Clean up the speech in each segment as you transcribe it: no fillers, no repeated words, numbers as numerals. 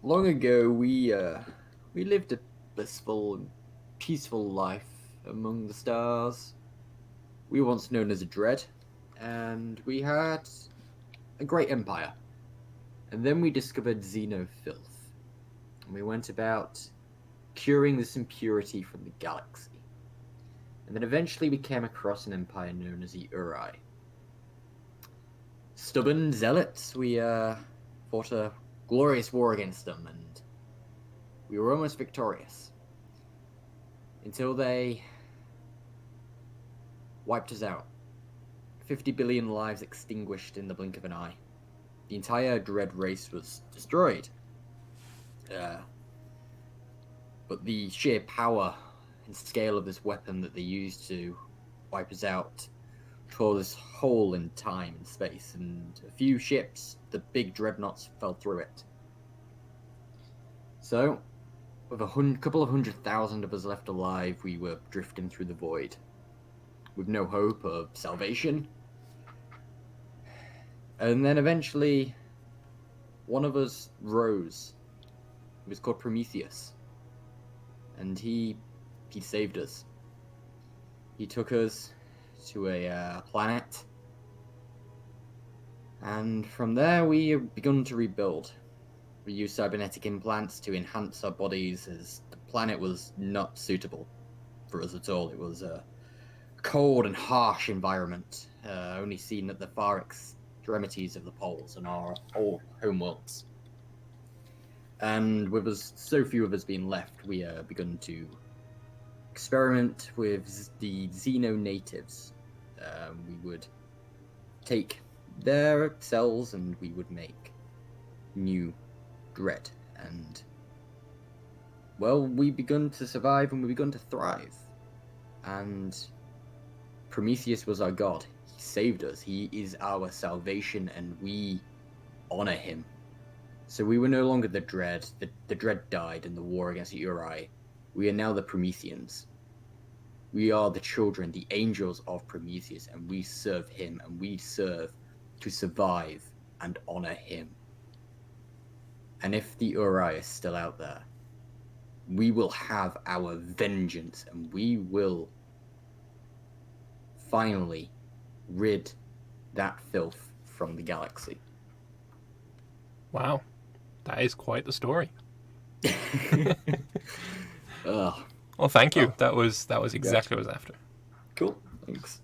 Long ago, we lived a blissful and peaceful life among the stars. We were once known as a dread, and we had a great empire. And then we discovered xenofilth, and we went about curing this impurity from the galaxy. And then eventually we came across an empire known as the Uri. Stubborn zealots, we fought a glorious war against them, and we were almost victorious. Until they wiped us out. 50 billion lives extinguished in the blink of an eye. The entire Dread race was destroyed. But the sheer power and scale of this weapon that they used to wipe us out tore this hole in time and space, and a few ships, the big dreadnoughts, fell through it. So, with a couple of 100,000 of us left alive, we were drifting through the void, with no hope of salvation. And then eventually, one of us rose. He was called Prometheus. And he saved us. He took us to a planet. And from there, we have begun to rebuild. We used cybernetic implants to enhance our bodies, as the planet was not suitable for us at all. It was a cold and harsh environment, only seen at the far extremities of the poles and our old homeworlds. And with us, so few of us being left, we begun to experiment with the Xeno natives. We would take their cells and we would make new dread. And, well, we begun to survive and we begun to thrive. And Prometheus was our god. He saved us. He is our salvation, and we honor him. So we were no longer the Dread. The Dread died in the war against the Uri. We are now the Prometheans. We are the children, the angels of Prometheus, and we serve him, and we serve to survive and honor him. And if the Uri is still out there, we will have our vengeance, and we will finally rid that filth from the galaxy. Wow, that is quite the story. Well, thank you. That was exactly what I was after. Cool, thanks.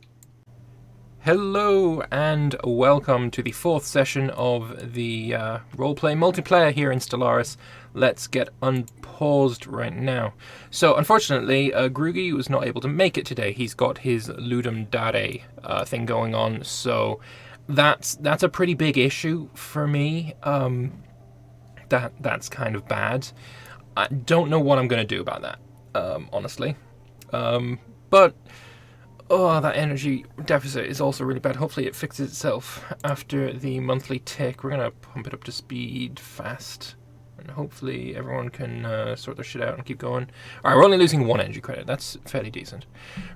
Hello and welcome to the fourth session of the roleplay multiplayer here in Stellaris. Let's get unpaused right now. So, unfortunately, Grugi was not able to make it today. He's got his Ludum Dare thing going on, so that's a pretty big issue for me. That's kind of bad. I don't know what I'm going to do about that, honestly. But that energy deficit is also really bad. Hopefully it fixes itself after the monthly tick. We're going to pump it up to speed fast. And hopefully everyone can sort their shit out and keep going. Alright, we're only losing 1 energy credit. That's fairly decent.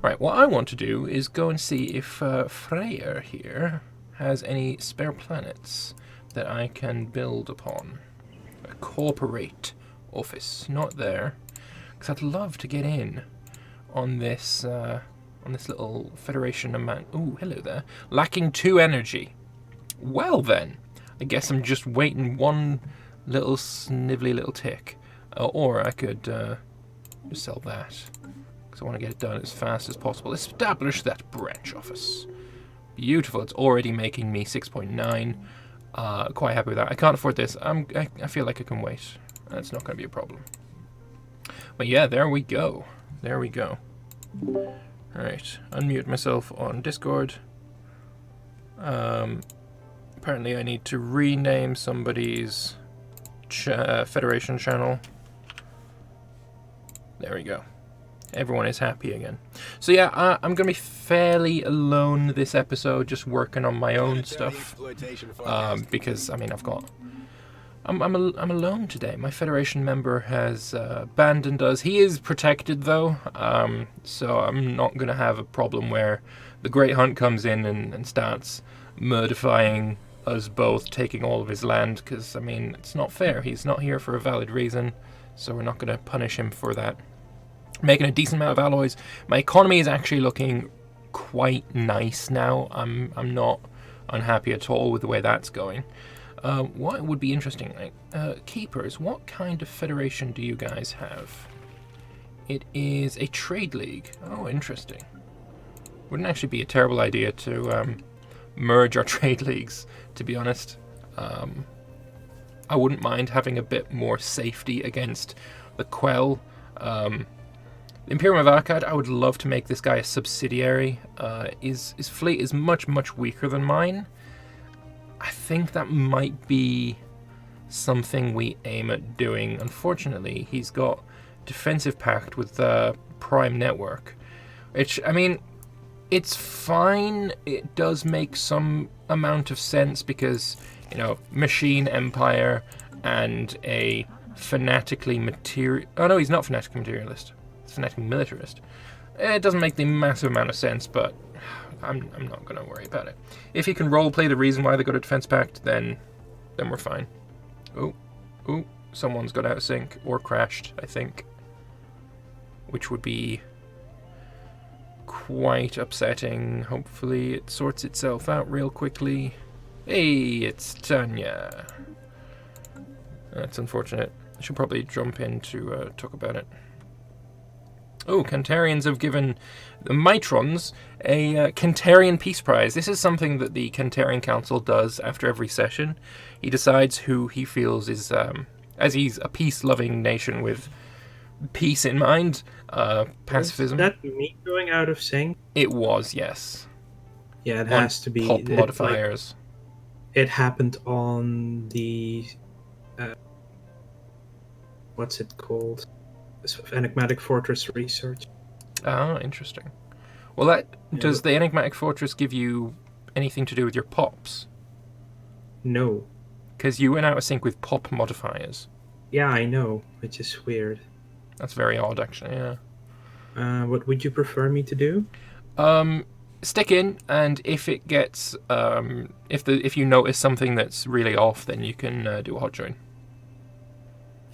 Right, what I want to do is go and see if Freyr here has any spare planets that I can build upon. A corporate office. Not there. Because I'd love to get in on this little Federation amount. Ooh, hello there. Lacking 2 energy. Well then, I guess I'm just waiting 1 little snivelly little tick. Or I could just sell that. Because I want to get it done as fast as possible. Establish that branch office. Beautiful. It's already making me 6.9. Quite happy with that. I can't afford this. I feel like I can wait. That's not going to be a problem. But yeah, there we go. There we go. Alright, unmute myself on Discord. Apparently I need to rename somebody's Federation channel. There we go. Everyone is happy again. So yeah, I'm going to be fairly alone this episode, just working on my own stuff. Because, I mean, I'm alone today. My Federation member has abandoned us. He is protected, though, so I'm not going to have a problem where the Great Hunt comes in and starts murdifying us both taking all of his land, because, I mean, it's not fair. He's not here for a valid reason, so we're not going to punish him for that. Making a decent amount of alloys. My economy is actually looking quite nice now. I'm not unhappy at all with the way that's going. What would be interesting, Keepers, what kind of federation do you guys have? It is a trade league. Oh, interesting. Wouldn't actually be a terrible idea to merge our trade leagues, to be honest. I wouldn't mind having a bit more safety against the Quell. The Imperium of Arcad, I would love to make this guy a subsidiary. His fleet is much, much weaker than mine. I think that might be something we aim at doing. Unfortunately, he's got defensive pact with the Prime Network, which, I mean, it's fine. It does make some amount of sense because, you know, Machine Empire and a fanatically material... Oh no, he's not fanatically materialist. He's fanatically militarist. It doesn't make the massive amount of sense, but I'm not going to worry about it. If he can roleplay the reason why they got a defense pact, then we're fine. Oh, someone's got out of sync or crashed, I think, which would be quite upsetting. Hopefully it sorts itself out real quickly. Hey, it's Tanya. That's unfortunate. I should probably jump in to talk about it. Oh, Cantarians have given the Mitrons a Cantarian Peace Prize. This is something that the Cantarian Council does after every session. He decides who he feels is, as he's a peace-loving nation with peace in mind, pacifism. Is that me going out of sync? It was, yes. Yeah, it has to be. Pop modifiers. It happened on the... what's it called? Enigmatic Fortress Research. Oh, interesting. Well, does the Enigmatic Fortress give you anything to do with your pops? No. Because you went out of sync with pop modifiers. Yeah, I know. Which is weird. That's very odd, actually, yeah. What would you prefer me to do? Stick in, and if it gets... if you notice something that's really off, then you can do a hot join.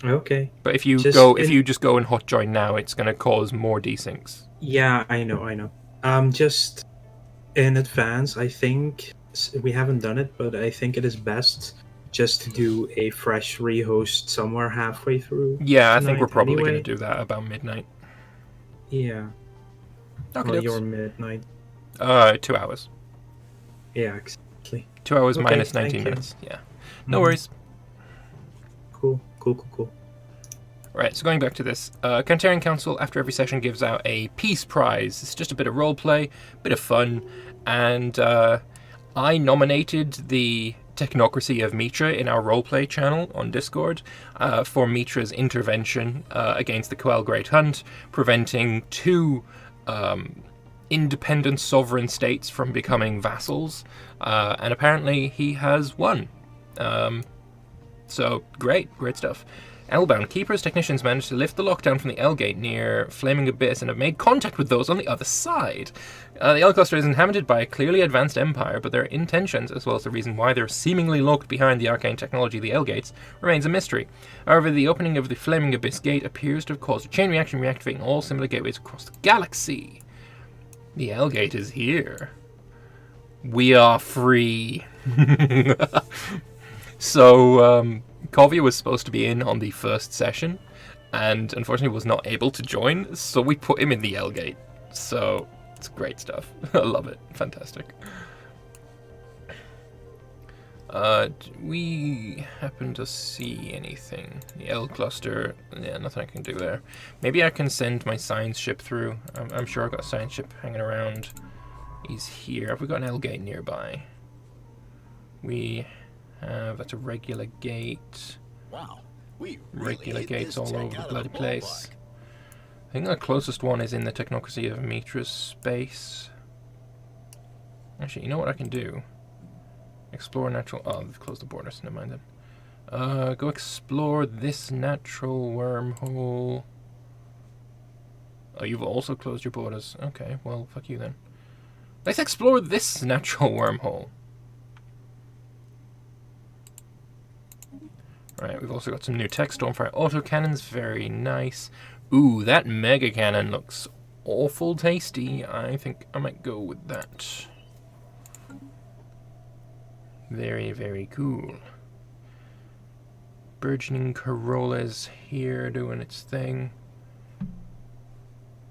Okay. But if you just go and hot join now, it's going to cause more desyncs. Yeah, I know. Just in advance, I think we haven't done it, but I think it is best just to do a fresh rehost somewhere halfway through. Yeah, I think we're probably going to do that about midnight. Yeah. Okay. Well, your midnight. 2 hours. Yeah, exactly. 2 hours Okay, minus 19 minutes. Yeah. No worries. Cool. Right, so going back to this, Cantarian Council, after every session, gives out a peace prize. It's just a bit of roleplay, bit of fun, and I nominated the Technocracy of Mitra in our roleplay channel on Discord for Mitra's intervention against the Quell Great Hunt, preventing 2 independent sovereign states from becoming vassals, and apparently he has won. So, great stuff. L-bound, Keeper's technicians managed to lift the lockdown from the L-gate near Flaming Abyss and have made contact with those on the other side. The L-cluster is inhabited by a clearly advanced empire, but their intentions, as well as the reason why they're seemingly locked behind the arcane technology of the L-gates, remains a mystery. However, the opening of the Flaming Abyss gate appears to have caused a chain reaction reactivating all similar gateways across the galaxy. The L-gate is here. We are free. So, Kovia was supposed to be in on the first session, and unfortunately was not able to join, so we put him in the L-gate. So, it's great stuff. I love it. Fantastic. Do we happen to see anything? The L-cluster, yeah, nothing I can do there. Maybe I can send my science ship through. I'm sure I've got a science ship hanging around. He's here. Have we got an L-gate nearby? We... that's a regular gate. Wow, we really regular hit gates this all tech over the out of bloody place. ballpark. I think the closest one is in the Technocracy of Mitra's space. Actually, you know what I can do? Explore natural... Oh, they've closed the borders. Never mind then. Go explore this natural wormhole. Oh, you've also closed your borders. Okay, well, fuck you then. Let's explore this natural wormhole. Alright, we've also got some new tech. Stormfire autocannons, very nice. Ooh, that mega cannon looks awful tasty. I think I might go with that. Very, very cool. Burgeoning Corolla's here doing its thing.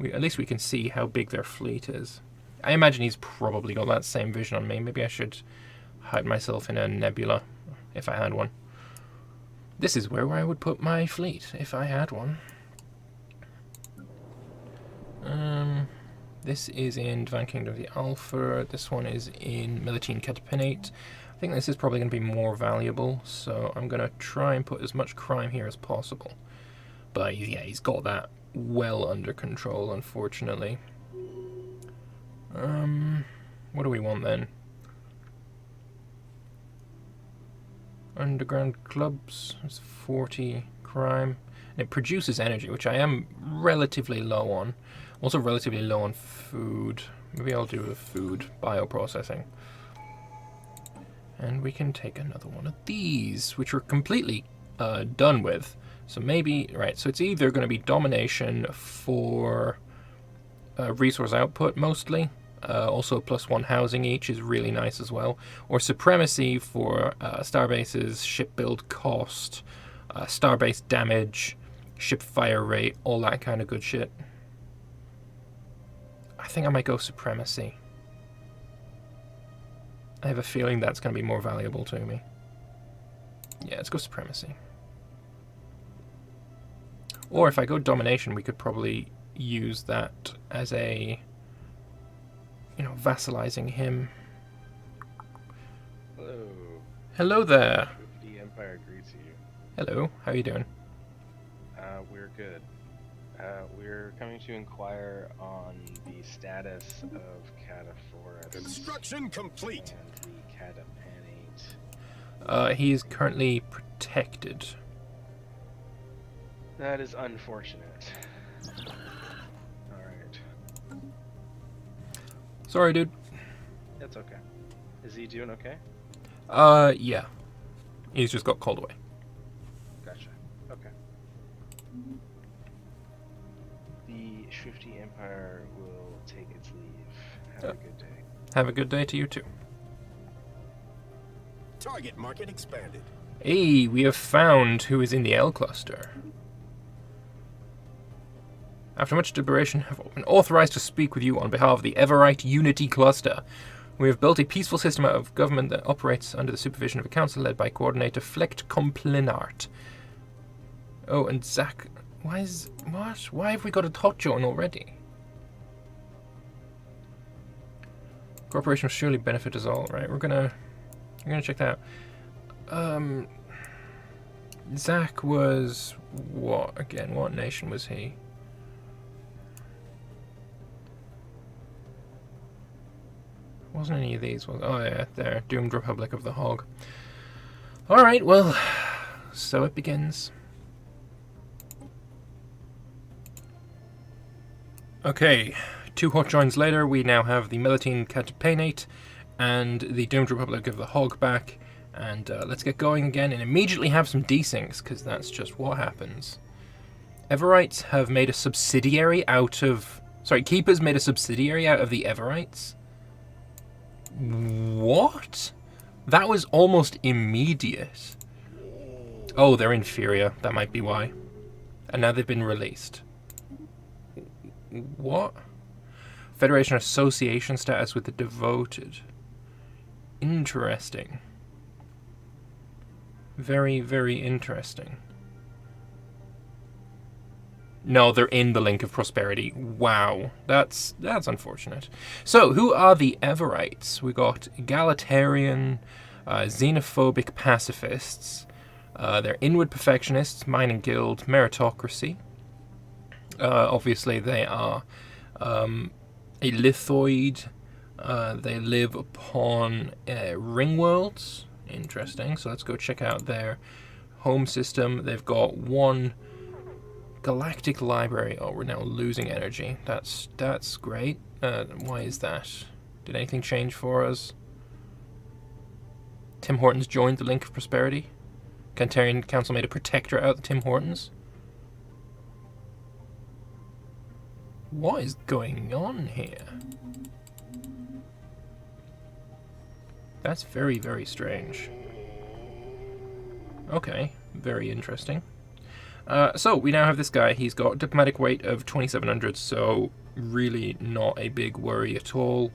At least we can see how big their fleet is. I imagine he's probably got that same vision on me. Maybe I should hide myself in a nebula if I had one. This is where I would put my fleet if I had one. This is in Divine Kingdom of the Alpha. This one is in Militine Catapinate. I think this is probably going to be more valuable, so I'm going to try and put as much crime here as possible. But yeah, he's got that well under control, unfortunately. What do we want then? Underground clubs, it's 40 crime. And it produces energy, which I am relatively low on. Also relatively low on food. Maybe I'll do the food bioprocessing. And we can take another one of these, which we're completely done with. So maybe, right, so it's either going to be domination for resource output mostly. Also +1 housing each is really nice as well. Or supremacy for starbases, ship build cost, starbase damage, ship fire rate, all that kind of good shit. I think I might go supremacy. I have a feeling that's going to be more valuable to me. Yeah, let's go supremacy. Or if I go domination, we could probably use that as a, you know, vassalizing him. Hello. Hello there. The Empire greets you. Hello, how are you doing? We're good. We're coming to inquire on the status of Cataphorus. Construction complete. And the Catapanate. He is currently protected. That is unfortunate. Alright. Sorry, dude. That's okay. Is he doing okay? Yeah. He's just got called away. Gotcha. Okay. The Swifty Empire will take its leave. Have a good day. Have a good day to you too. Target market expanded. Hey, we have found who is in the L cluster. After much deliberation, I have been authorized to speak with you on behalf of the Everite Unity Cluster. We have built a peaceful system of government that operates under the supervision of a council led by coordinator Flecht Complinart. Oh, and Zach... Why have we got a tot join already? Cooperation will surely benefit us all, right? We're gonna check that out. Zach was... what, again? What nation was he? Wasn't any of these, was it? Oh yeah, there. Doomed Republic of the Hog. Alright, well, so it begins. Okay, 2 hot joins later, we now have the Militine Catapanate and the Doomed Republic of the Hog back. And let's get going again and immediately have some desyncs, because that's just what happens. Everites have made a subsidiary out of... Sorry, Keepers made a subsidiary out of the Everites? What? That was almost immediate. Oh, they're inferior. That might be why. And now they've been released. What? Federation association status with the devoted. Interesting. Very, very interesting. No, they're in the Link of Prosperity. Wow, that's unfortunate. So, who are the Everites? We got egalitarian, xenophobic pacifists. They're inward perfectionists, mining guild, meritocracy. Obviously, they are a lithoid. They live upon ring worlds. Interesting. So let's go check out their home system. They've got 1 galactic library. Oh, we're now losing energy. That's great. Why is that? Did anything change for us? Tim Hortons joined the Link of Prosperity. Cantarian Council made a protector out of the Tim Hortons. What is going on here? That's very, very strange. Okay, very interesting. So we now have this guy. He's got diplomatic weight of 2,700, so really not a big worry at all.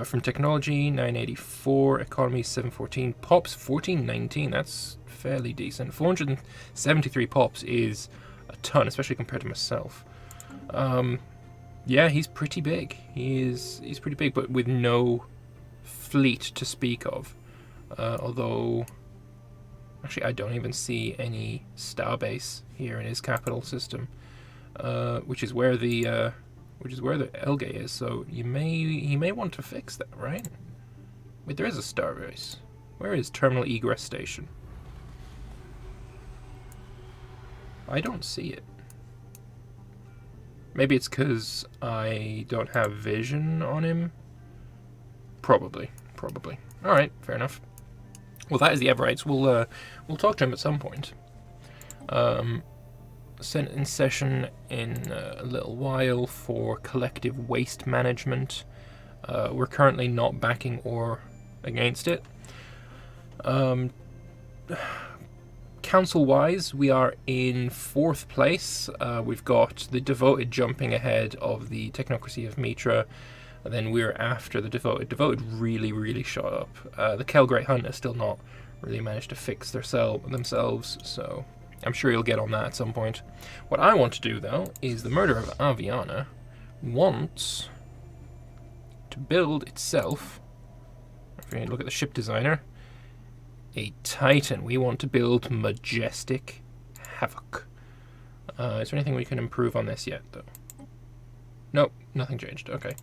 From technology, 984, economy 714, pops 1419. That's fairly decent. 473 pops is a ton, especially compared to myself. Yeah, he's pretty big. He's pretty big, but with no fleet to speak of. Although, actually, I don't even see any starbase here in his capital system, which is where the Elgay is. So he may want to fix that, right? Wait, there is a starbase. Where is terminal egress station? I don't see it. Maybe it's because I don't have vision on him. Probably. All right, fair enough. Well, that is the Everites. We'll talk to him at some point. Sent in session in a little while for collective waste management. We're currently not backing or against it. Council-wise, we are in 4th place. We've got the Devoted jumping ahead of the Technocracy of Mitra. And then we're after the Devoted. Devoted really, really shot up. The Kel Great Hunt has still not really managed to fix themselves, so I'm sure you'll get on that at some point. What I want to do, though, is the Murder of Aviana wants to build itself, if you look at the ship designer, a Titan. We want to build Majestic Havoc. Is there anything we can improve on this yet, though? Nope, nothing changed. Okay.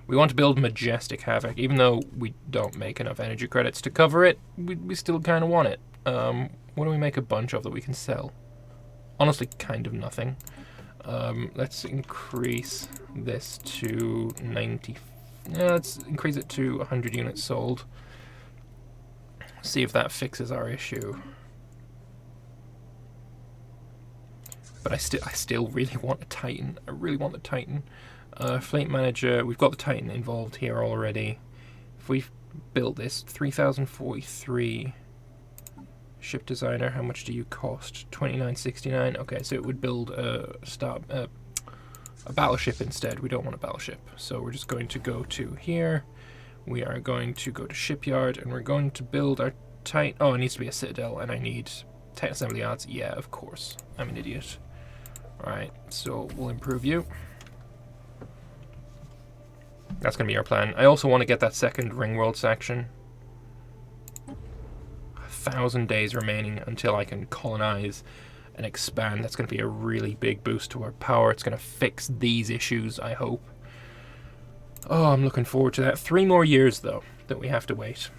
We want to build Majestic Havoc. Even though we don't make enough energy credits to cover it, we still kind of want it. What do we make a bunch of that we can sell? Honestly, kind of nothing. Let's increase this to 90. Yeah, let's increase it to 100 units sold. See if that fixes our issue. But I still really want a Titan. I really want the Titan. Fleet manager, we've got the Titan involved here already. If we built this, 3,043. Ship designer, how much do you cost? 2969. Okay, so it would build a battleship instead. We don't want a battleship, so we're just going to go to here. We are going to go to shipyard, and we're going to build our Titan. Oh, it needs to be a citadel, and I need Titan assembly yards. Yeah, of course. I'm an idiot. Alright, so we'll improve you. That's going to be our plan. I also want to get that second Ringworld section. 1,000 days remaining until I can colonize and expand. That's going to be a really big boost to our power. It's going to fix these issues, I hope. Oh, I'm looking forward to that. 3 more years, though, that we have to wait.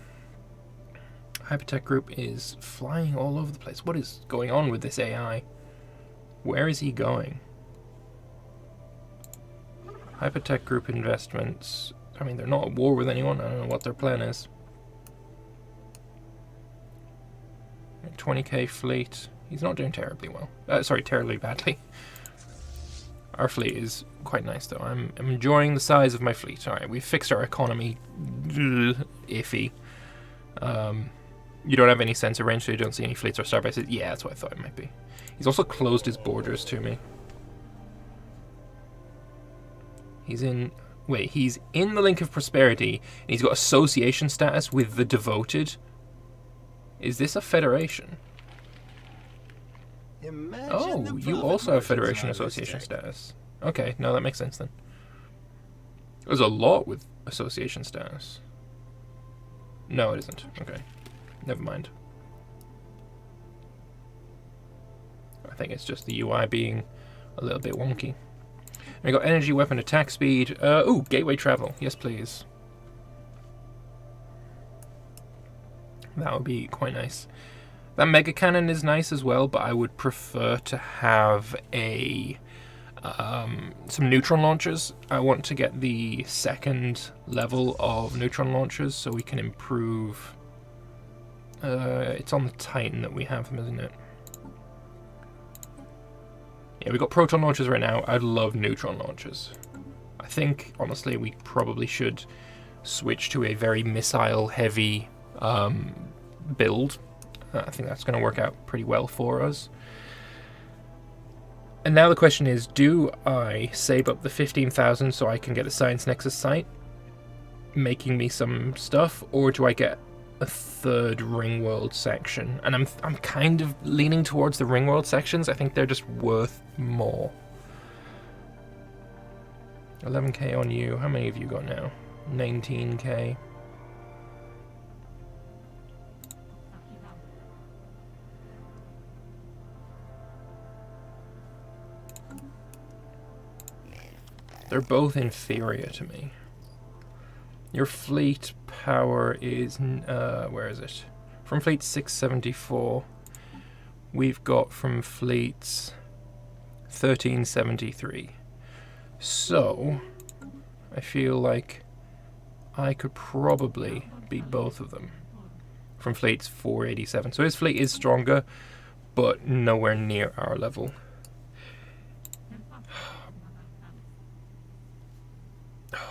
Hypertech Group is flying all over the place. What is going on with this AI? Where is he going? Hypertech Group investments. I mean, they're not at war with anyone. I don't know what their plan is. 20k fleet. He's not doing terribly well. Sorry, terribly badly. Our fleet is quite nice, though. I'm enjoying the size of my fleet. Alright, we've fixed our economy. Iffy. You don't have any sensor range, so you don't see any fleets or starbases. Yeah, that's what I thought it might be. He's also closed his borders to me. He's in... Wait, he's in the Link of Prosperity, and he's got association status with the Devoted. Is this a federation? Oh, you also have Federation Association status. Okay, no, that makes sense then. There's a lot with association status. No, it isn't. Okay, never mind. I think it's just the UI being a little bit wonky. We got energy, weapon, attack speed. Ooh, gateway travel. Yes, please. That would be quite nice. That mega cannon is nice as well, but I would prefer to have a some neutron launchers. I want to get the second level of neutron launchers so we can improve It's on the Titan that we have them, isn't it? Yeah, we've got proton launchers right now. I'd love neutron launchers. I think, honestly, we probably should switch to a very missile-heavy build. I think that's going to work out pretty well for us. And now the question is, do I save up the 15,000 so I can get the Science Nexus site, making me some stuff, or do I get a third Ringworld section? And I'm kind of leaning towards the Ringworld sections. I think they're just worth more. 11k on you. How many have you got now? 19k. They're both inferior to me. Your fleet power is... where is it? From fleet 674. We've got from fleets 1373. So, I feel like I could probably beat both of them. From fleets 487. So his fleet is stronger, but nowhere near our level.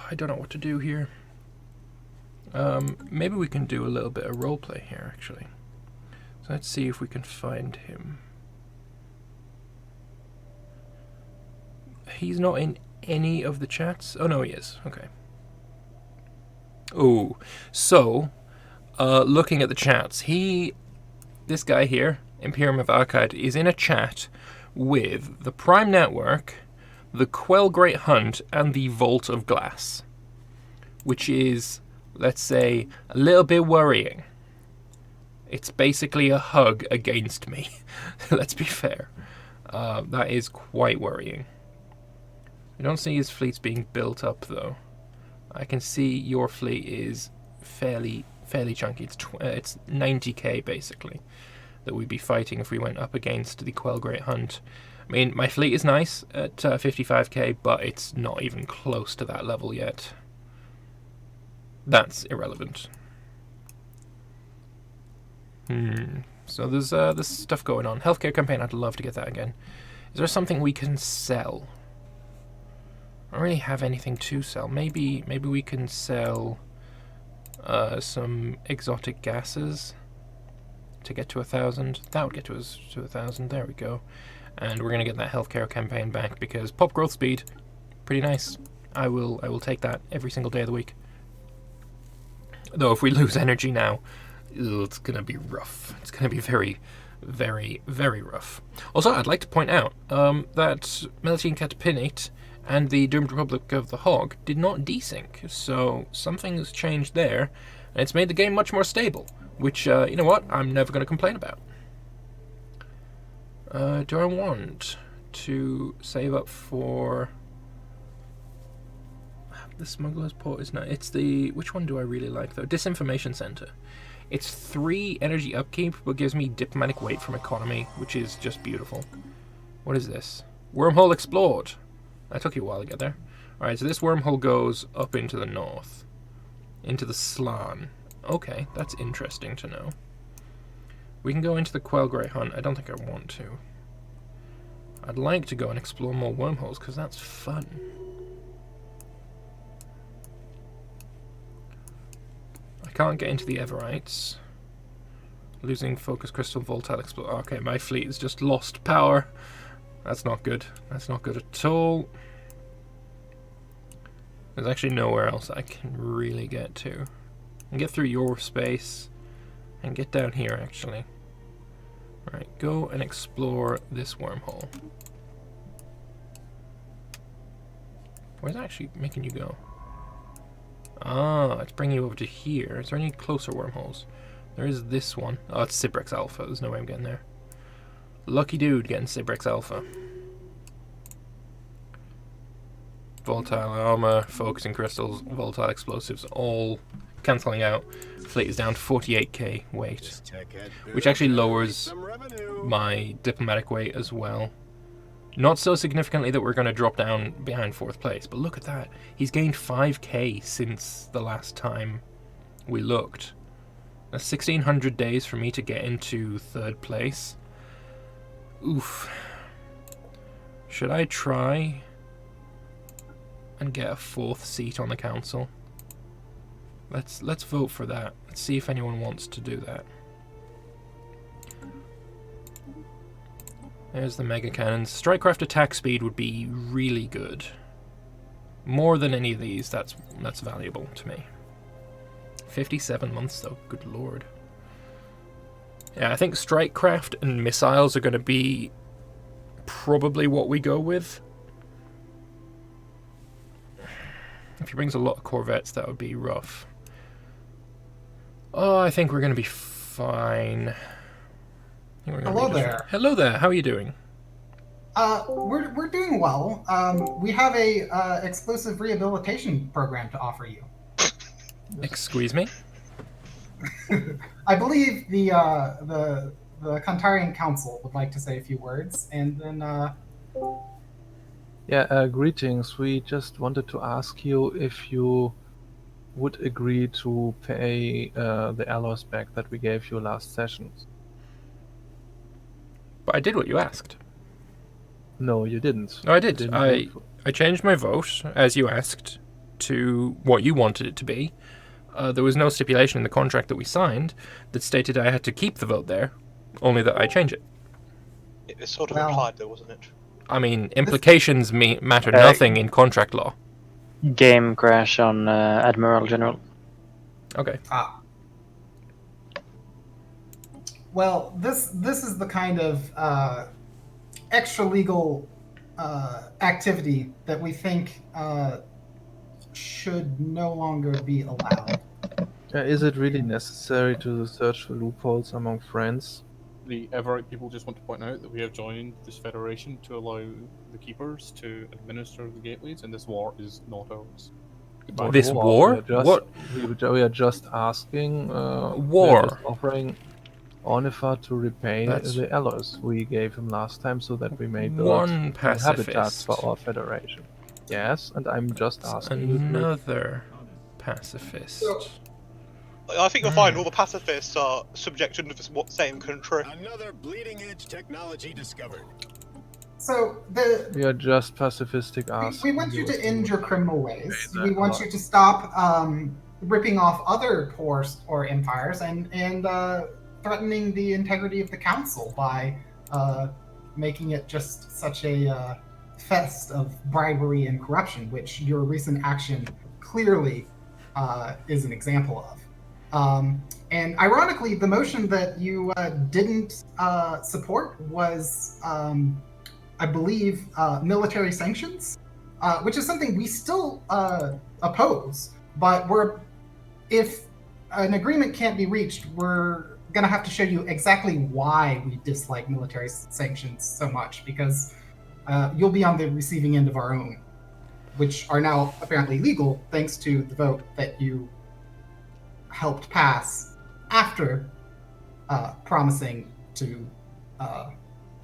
I don't know what to do here. Maybe we can do a little bit of roleplay here, actually. So let's see if we can find him. He's not in any of the chats? Oh, no, he is. Okay. Oh, so, looking at the chats, this guy here, Imperium of Arcade, is in a chat with the Prime Network, the Quell Great Hunt, and the Vault of Glass, which is, let's say, a little bit worrying. It's basically a hug against me. Let's be fair. That is quite worrying. I don't see his fleets being built up, though. I can see your fleet is fairly chunky. It's 90k, basically, that we'd be fighting if we went up against the Quell Great Hunt. I mean, my fleet is nice at 55k, but it's not even close to that level yet. That's irrelevant. So there's stuff going on. Healthcare campaign, I'd love to get that again. Is there something we can sell? I don't really have anything to sell. Maybe we can sell some exotic gases to get to 1,000. That would get to us to 1,000. There we go. And we're gonna get that healthcare campaign back because pop growth speed, pretty nice. I will take that every single day of the week. Though if we lose energy now, it's gonna be rough. It's gonna be very, very, very rough. Also, I'd like to point out that Melting Catapinate and the Doomed Republic of the Hog did not desync, so something's changed there, and it's made the game much more stable, which, you know what, I'm never going to complain about. Do I want to save up for... The Smuggler's Port is not... It's the... Which one do I really like, though? Disinformation Center. It's 3 energy upkeep, but gives me diplomatic weight from economy, which is just beautiful. What is this? Wormhole explored. That took you a while to get there. Alright, so this wormhole goes up into the north. Into the Slan. Okay, that's interesting to know. We can go into the Quell Great Hunt. I don't think I want to. I'd like to go and explore more wormholes, because that's fun. I can't get into the Everites. Losing focus crystal volatile explore. Okay, my fleet has just lost power. That's not good. That's not good at all. There's actually nowhere else I can really get to. I can get through your space and get down here, actually. Alright, go and explore this wormhole. Where's it actually making you go? Ah, it's bringing you over to here. Is there any closer wormholes? There is this one. Oh, it's Cybrex Alpha. There's no way I'm getting there. Lucky dude getting Cybrex Alpha. Volatile armor, focusing crystals, volatile explosives, all cancelling out. Fleet is down to 48k weight, which actually lowers my diplomatic weight as well. Not so significantly that we're going to drop down behind 4th place, but look at that. He's gained 5k since the last time we looked. That's 1,600 days for me to get into 3rd place. Oof. Should I try and get a 4th seat on the council? Let's vote for that. Let's see if anyone wants to do that. There's the mega cannons. Strikecraft attack speed would be really good. More than any of these, that's valuable to me. 57 months though, good lord. Yeah, I think strikecraft and missiles are going to be probably what we go with. If he brings a lot of corvettes, that would be rough. Oh, I think we're going to be fine. Hello there. Hello there, how are you doing? We're doing well. We have a exclusive rehabilitation program to offer you. Excuse me? I believe the Kantarian Council would like to say a few words, and then Yeah, greetings. We just wanted to ask you if you would agree to pay the alloys back that we gave you last session. But I did what you asked. No, you didn't. No, I did. Didn't I vote changed my vote, as you asked, to what you wanted it to be. There was no stipulation in the contract that we signed that stated I had to keep the vote there, only that I change it. It was sort of Well- implied though, wasn't it? I mean, implications matter nothing in contract law. Game crash on Admiral General. Okay. well, this is the kind of extra legal activity that we think should no longer be allowed. Is it really necessary to search for loopholes among friends? The Everite people just want to point out that we have joined this federation to allow the keepers to administer the gateways, and this war is not ours. Goodbye. This war? What? We are just asking. War. We are just offering Ornithar to repay That's- the alloys we gave him last time, so that we may build One new habitats pacifist. for our federation. Yes, and I'm just asking you to Another pacifist. I think you'll find all the pacifists are subject to the same country. Another bleeding edge technology discovered. So We are just pacifistic asking. we want you to end your criminal ways. Okay, We that want part. you to stop ripping off other ports or empires and threatening the integrity of the council by making it just such a fest of bribery and corruption, which your recent action clearly is an example of. And ironically, the motion that you didn't support was, I believe, military sanctions, which is something we still oppose. But if an agreement can't be reached, we're going to have to show you exactly why we dislike military sanctions so much, because you'll be on the receiving end of our own, which are now apparently legal thanks to the vote that you helped pass after promising to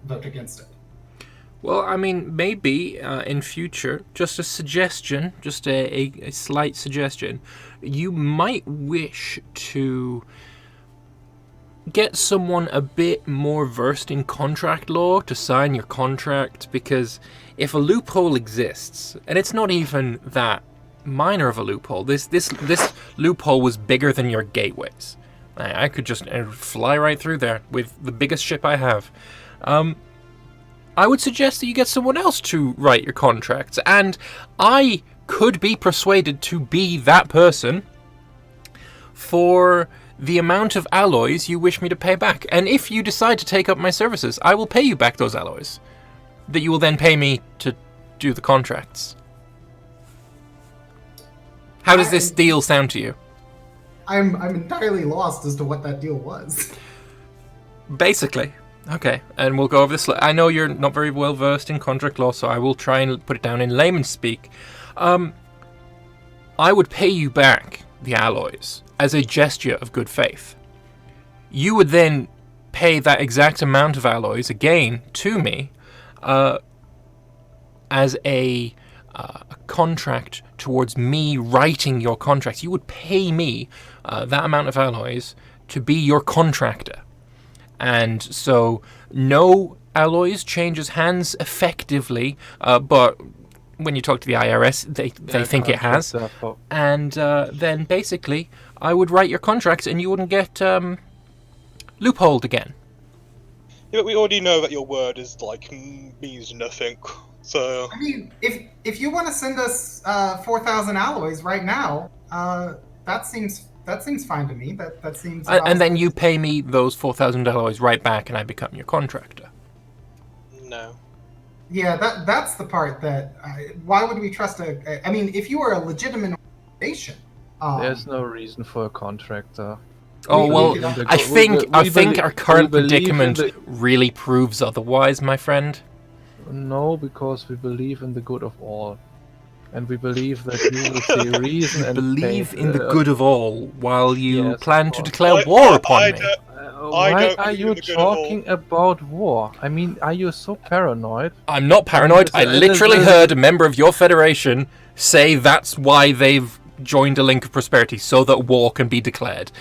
vote against it. Well, I mean, maybe in future, just a suggestion, just a slight suggestion, you might wish to get someone a bit more versed in contract law to sign your contract, because if a loophole exists, and it's not even that minor of a loophole, this loophole was bigger than your gateways. I could just fly right through there with the biggest ship I have. I would suggest that you get someone else to write your contracts, and I could be persuaded to be that person for the amount of alloys you wish me to pay back. And if you decide to take up my services, I will pay you back those alloys that you will then pay me to do the contracts. How does this deal sound to you? I'm entirely lost as to what that deal was. Basically. Okay, and we'll go over this. I know you're not very well versed in contract law, so I will try and put it down in layman's speak. I would pay you back the alloys as a gesture of good faith. You would then pay that exact amount of alloys again to me as a contract towards me writing your contracts. You would pay me that amount of alloys to be your contractor. And so no alloys changes hands effectively, but when you talk to the IRS, they think it has. And then basically, I would write your contracts and you wouldn't get loopholed again. Yeah, but we already know that your word is like means nothing. So I mean, if you want to send us 4,000 alloys right now, that seems fine to me. That seems. And then you pay me those 4,000 alloys right back, and I become your contractor. no. Yeah, that's the part that. Why would we trust a? I mean, if you are a legitimate organization, There's no reason for a contractor. Oh well, I think our current we believe in predicament really proves otherwise, my friend. No, because we believe in the good of all. And we believe that you will see reason and Believe pain, in the good of all while you yes, plan of to course. declare war upon me. Why don't are believe you in the good of all. talking about war? I mean, are you so paranoid? I'm not paranoid. I literally heard a member of your federation say that's why they've joined a link of prosperity, so that war can be declared.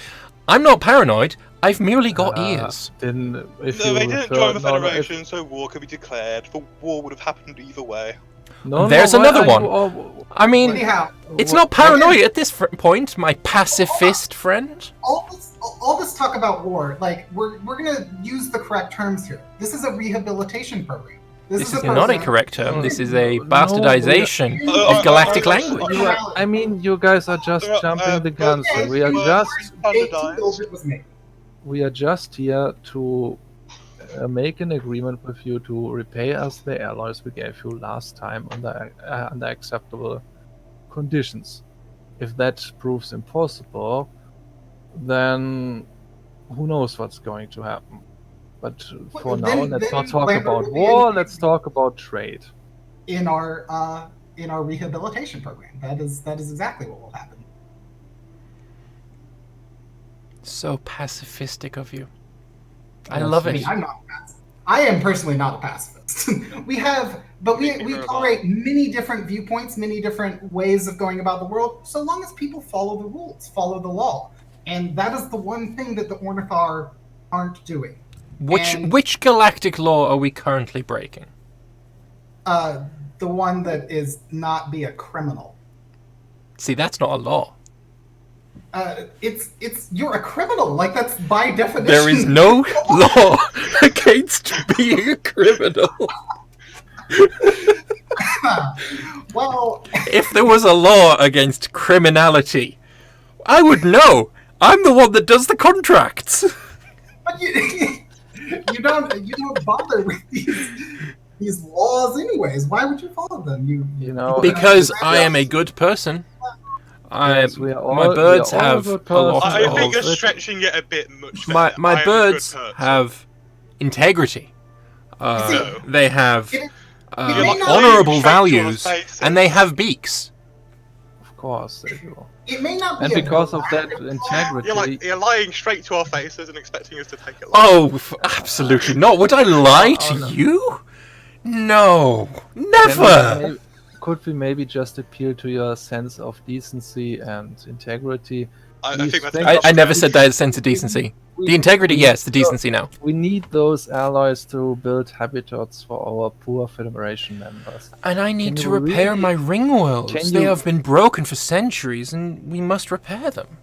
I'm not paranoid. I've merely got ears. Then if No, you they didn't refer- join the no, no, if- Federation, so war could be declared. The war would have happened either way. no, There's why another are one. you all- I mean, anyhow, it's not paranoia at this point, my pacifist friend. all this talk about war, like we're gonna use the correct terms here. This is a rehabilitation program. This is a not a person- correct term. This is a No, bastardization we- of galactic language. You are- I mean, you guys are just jumping the guns. Yeah, We are you- just Standardized. it was made. we are just here to make an agreement with you to repay us the alloys we gave you last time under acceptable conditions. If that proves impossible, then who knows what's going to happen. But for Then- now, let's then not talk Lambert about will be war. in- Let's talk about trade. in our rehabilitation program. That is exactly what will happen. So pacifistic of you. I Yes, love I it. mean, I'm not a pacifist. I am personally not a pacifist. we tolerate many different viewpoints, many different ways of going about the world, so long as people follow the rules, follow the law. And that is the one thing that the Ornithar aren't doing. Which galactic law are we currently breaking? The one that is not be a criminal. See, that's not a law. It's you're a criminal. Like, that's by definition. There is no law against being a criminal. Well, If there was a law against criminality, I would know. I'm the one that does the contracts. but you don't bother with these laws anyways. Why would you follow them? You know, Because I am a good person. Yes, we are all- My birds we are all have good a lot persons. I think of... you're stretching it a bit much. My there. I am a good birds person. have integrity. No. They have It may not- honorable Straight to our values, faces. and they have beaks. Of course they do. It may not be. And a because of that galactic law. integrity, You're lying straight to our faces and expecting us to take it. Oh, absolutely not. Would I lie to no. you? No, Can never. could we maybe just appeal to your sense of decency and integrity? I Please think that's. think- I never said that as sense of decency. The integrity, yes. The decency, no. We need those alloys to build habitats for our poor Federation members. And I need Can to you repair really- my ring worlds. Can They you- have been broken for centuries, and we must repair them.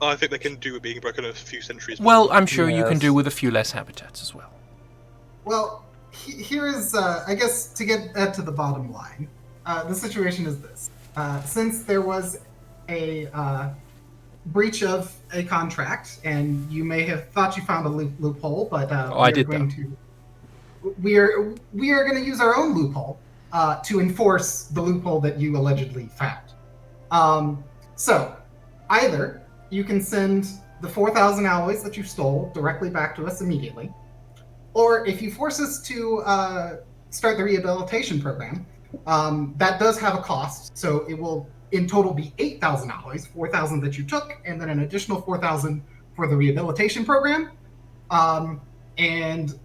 I think they can do with being broken a few centuries. Well, I'm sure you can Yes. do with a few less habitats as well. Well, here is, I guess, to get to the bottom line. The situation is this: since there was a breach of a contract, and you may have thought you found a loophole, but I did we are going to use our own loophole to enforce the loophole that you allegedly found. So either you can send the 4,000 alloys that you stole directly back to us immediately, or if you force us to start the rehabilitation program, that does have a cost. So it will in total be 8,000 alloys, 4,000 that you took, and then an additional 4,000 for the rehabilitation program. And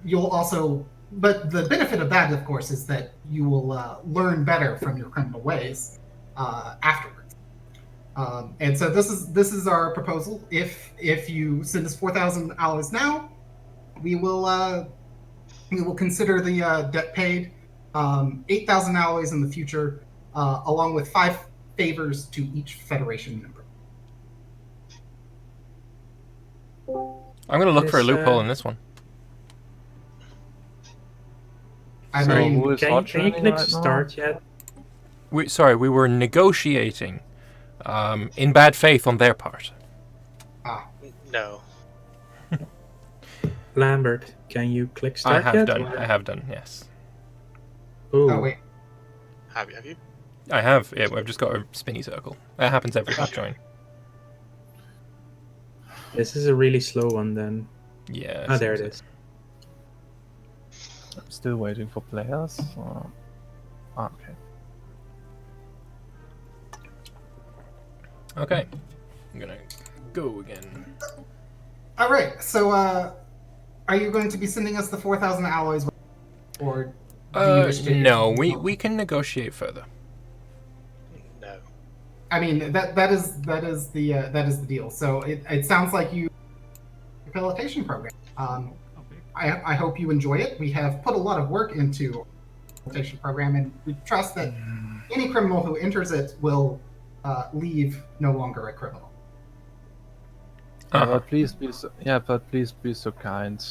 you'll also, but the benefit of that, of course, is that you will learn better from your criminal ways afterwards. And so this is our proposal. If you send us 4,000 alloys now, we will consider the debt paid. 8,000 alloys in the future, along with 5 favors to each Federation member. I'm going to look for a loophole in this one. I So mean, who is Can hot you training click right now? start yet? We were negotiating in bad faith on their part. No. Lambert, can you click I start have yet? done. I have done. Yes, Ooh. oh wait, Have you? I have. Yeah, I've just got a spinny circle. That happens every hot join. This is a really slow one then. Yeah. Ah, there it is. I'm still waiting for players. Okay. Okay. I'm gonna go again. all right. So, are you going to be sending us the 4,000 alloys, or do you wish to? No, we can negotiate further. No. I mean, that is the deal. So it sounds like you rehabilitation program. I hope you enjoy it. We have put a lot of work into the rehabilitation program, and we trust that any criminal who enters it will leave no longer a criminal. But please be so kind.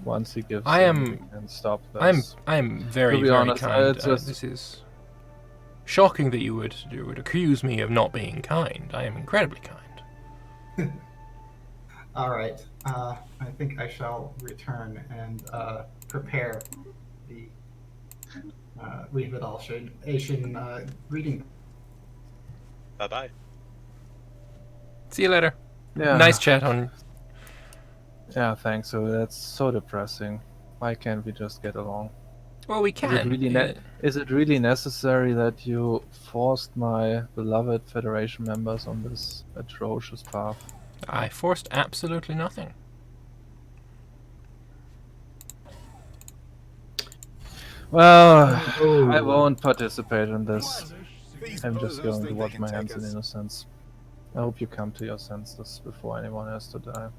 Once he gives, I in, am- we can stop this. I'm very, To be very honest, kind. it's just- This is shocking that you would accuse me of not being kind. I am incredibly kind. All right. I think I shall return and prepare the rehabilitation greeting. Bye bye. See you later. Yeah. Nice chat on. Yeah, thanks. So that's so depressing. Why can't we just get along? Well, we Is can. it really is it really necessary that you forced my beloved Federation members on this atrocious path? I forced absolutely nothing. Well, Oh. I won't participate in this. I'm just going to wash my hands in innocence. I hope you come to your senses before anyone has to die.